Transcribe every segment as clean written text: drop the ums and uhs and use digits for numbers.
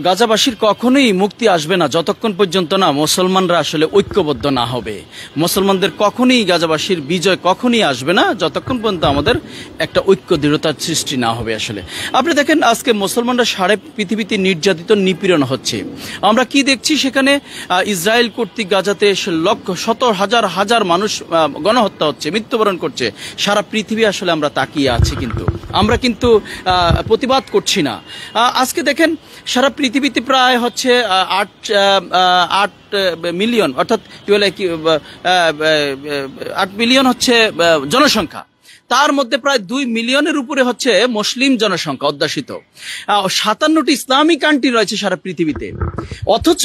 গাজাবাসীর কখনোই মুক্তি আসবে না যতক্ষণ পর্যন্ত না মুসলমানরা আসলে ঐক্যবদ্ধ না হবে। মুসলমানদের কখনোই গাজাবাসীর বিজয় কখনোই আসবে না যতক্ষণ পর্যন্ত আমাদের একটা ঐক্য দৃঢ়তার সৃষ্টি না হবে। আসলে আপনি দেখেন আজকে মুসলমানরা সারা পৃথিবীতে নির্যাতিত নিপীড়ন হচ্ছে। আমরা কি দেখছি সেখানে ইসরায়েল কর্তৃক গাজাতে লক্ষ শত হাজার হাজার মানুষ গণহত্যা হচ্ছে, মৃত্যুবরণ করছে। সারা পৃথিবী আসলে আমরা তাকিয়ে আছি, কিন্তু আমরা কিন্তু প্রতিবাদ করছি না। আজকে দেখেন সারা পৃথিবীতে প্রায় হচ্ছে 8 মিলিয়ন, অর্থাৎ 8 মিলিয়ন হচ্ছে জনসংখ্যা। তার মধ্যে প্রায় 2 মিলিয়নের উপরে হচ্ছে মুসলিম জনসংখ্যা অধ্যাসিত। 57টি ইসলামিক কান্ট্রি রয়েছে সারা পৃথিবীতে, অথচ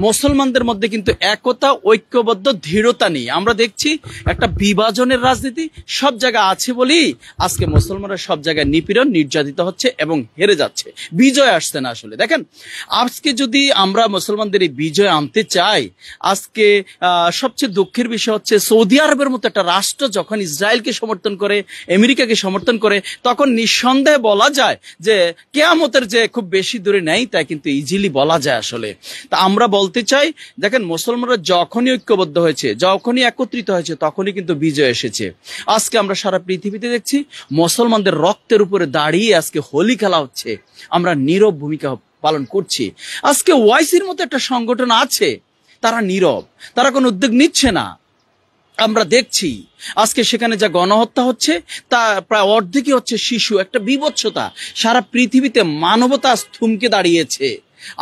মুসলমানদের মধ্যে কিন্তু একতা, ঐক্যবদ্ধ দৃঢ়তা নেই। আমরা দেখছি একটা বিভাজনের রাজনীতি সব জায়গায় আছে বলেই আজকে মুসলমানরা সব জায়গায় নিপীড়ন, নির্যাতিত হচ্ছে এবং হেরে যাচ্ছে। বিজয় আসছে না। আসলে দেখেন আজকে যদি আমরা মুসলমানদের এই বিজয় আনতে চাই, আজকে সবচেয়ে দুঃখের বিষয় হচ্ছে সৌদি আরবের মতো একটা রাষ্ট্র যখন ইসরায়েলকে সমর্থন করে, আমেরিকাকে সমর্থন করে, তখন নিঃসন্দেহে বলা যায় যে কিয়ামতের যে খুব বেশি দূরে নেই, তাই কিন্তু ইজিলি বলা যায়। আসলে তা আমরা বলতে চাই, দেখেন মুসলমানরা যখনই ঐক্যবদ্ধ হয়েছে, যখনই একত্রিত হয়েছে, তখনই কিন্তু বিজয় এসেছে। আজকে আমরা সারা পৃথিবীতে দেখছি মুসলমানদের রক্তের উপরে দাঁড়িয়ে আজকে হোলি খেলা হচ্ছে। আমরা নীরব ভূমিকা পালন করছি। আজকে ওয়াইসির মতো একটা সংগঠন আছে, তারা নীরব, তারা কোনো উদ্যোগ নিচ্ছে না। আমরা দেখছি আজকে সেখানে যা গণহত্যা হচ্ছে তা প্রায় অর্ধেকই হচ্ছে শিশু। একটা বিভৎসতা, সারা পৃথিবীতে মানবতা থমকে দাঁড়িয়েছে।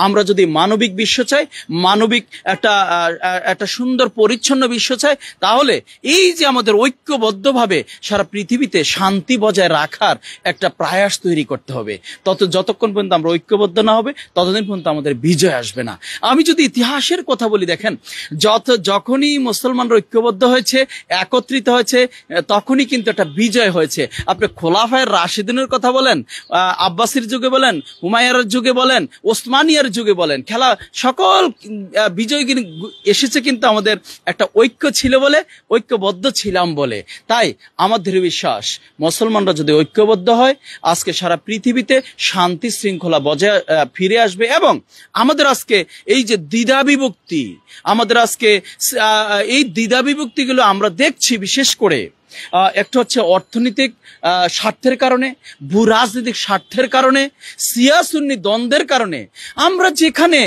আমরা যদি মানবিক বিশ্ব চাই, মানবিক একটা সুন্দর পরিচ্ছন্ন বিশ্ব চাই, তাহলে এই যে আমাদের ঐক্যবদ্ধভাবে সারা পৃথিবীতে শান্তি বজায় রাখার একটা প্রয়াস তৈরি করতে হবে। যতক্ষণ পর্যন্ত আমরা ঐক্যবদ্ধ না হবে, ততদিন পর্যন্ত আমাদের বিজয় আসবে না। আমি যদি ইতিহাসের কথা বলি, দেখেন যখনই মুসলমানরা ঐক্যবদ্ধ হয়েছে, একত্রিত হয়েছে, তখনই কিন্তু একটা বিজয় হয়েছে। আপনি খোলাফায়ে রাশিদিনের কথা বলেন, আব্বাসির যুগে বলেন, হুমায়ুনের যুগে বলেন, ওসমানিয়ার যুগে বলেন, খেলা সকল বিজয় এসেছে কিন্তু আমাদের একটা ঐক্য ছিল বলে, ঐক্যবদ্ধ ছিলাম বলে। তাই আমাদের বিশ্বাস, মুসলমানরা যদি ঐক্যবদ্ধ হয়, আজকে সারা পৃথিবীতে শান্তি শৃঙ্খলা বজায় ফিরে আসবে। এবং আমাদের আজকে এই যে দ্বিধা বিভক্তি, আমাদের আজকে এই দ্বিধা বিভক্তিগুলো আমরা দেখছি বিশেষ করে একটা হচ্ছে অর্থনৈতিক স্বার্থের কারণে, ভূ রাজনৈতিক স্বার্থের কারণে, শিয়া সুন্নি দ্বন্দ্বের কারণে। আমরা যেখানে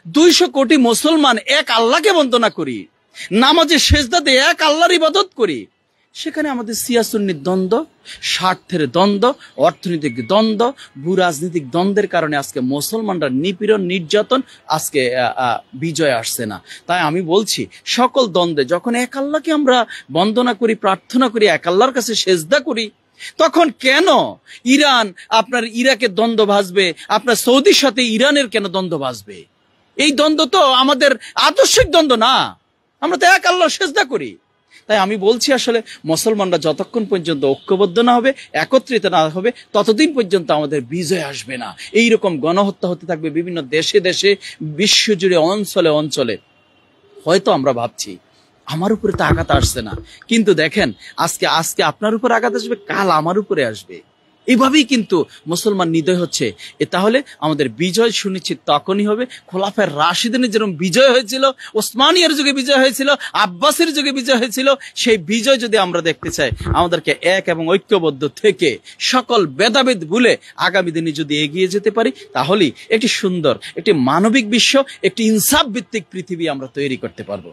200 কোটি মুসলমান এক আল্লাহকে বন্দনা করি, নামাজে সেজদাতে এক আল্লাহর ইবাদত করি, সেখানে আমাদের শিয়া সুন্নির দ্বন্দ্ব, স্বার্থের দ্বন্দ্ব, অর্থনৈতিক দ্বন্দ্ব, ভূ রাজনৈতিক দ্বন্দ্বের কারণে আজকে মুসলমানরা নিপীড়ন, নির্যাতন, আজকে বিজয় আসছে না। তাই আমি বলছি, সকল দ্বন্দ্বে যখন এক আল্লাহকে আমরা বন্দনা করি, প্রার্থনা করি, এক আল্লাহর কাছে সেজদা করি, তখন কেন আপনার ইরাকের দ্বন্দ্ব ভাসবে, আপনার সৌদির সাথে ইরানের কেন দ্বন্দ্ব ভাসবে? এই দ্বন্দ্ব তো আমাদের আদর্শিক দ্বন্দ্ব না, আমরা তো এক আল্লাহর সেজদা করি। তাই আমি বলছি, আসলে মুসলমানরা যতক্ষণ পর্যন্ত ঐক্যবদ্ধ না হবে, একত্রিত না হবে, ততদিন পর্যন্ত আমাদের বিজয় আসবে না। এইরকম গণহত্যা হতে থাকবে বিভিন্ন দেশে দেশে, বিশ্বজুড়ে, অঞ্চলে অঞ্চলে। হয়তো আমরা ভাবছি আমার উপরে তো আঘাত আসছে না, কিন্তু দেখেন আজকে আপনার উপর আঘাত আসবে, কাল আমার উপরে আসবে। এইভাবেই কিন্তু মুসলমান নিদয় হচ্ছে। তাহলে আমাদের বিজয় সুনিশ্চিত তখনই হবে। খোলাফায়ে রাশিদিনের যেরকম বিজয় হয়েছিল, ওসমানিয়ার যুগে বিজয় হয়েছিল, আব্বাসের যুগে বিজয় হয়েছিল, সেই বিজয় যদি আমরা দেখতে চাই, আমাদেরকে এক এবং ঐক্যবদ্ধ থেকে সকল ভেদাভেদ ভুলে আগামী দিনে যদি এগিয়ে যেতে পারি, তাহলেই একটি সুন্দর, একটি মানবিক বিশ্ব, একটি ইনসাফ ভিত্তিক পৃথিবী আমরা তৈরি করতে পারবো।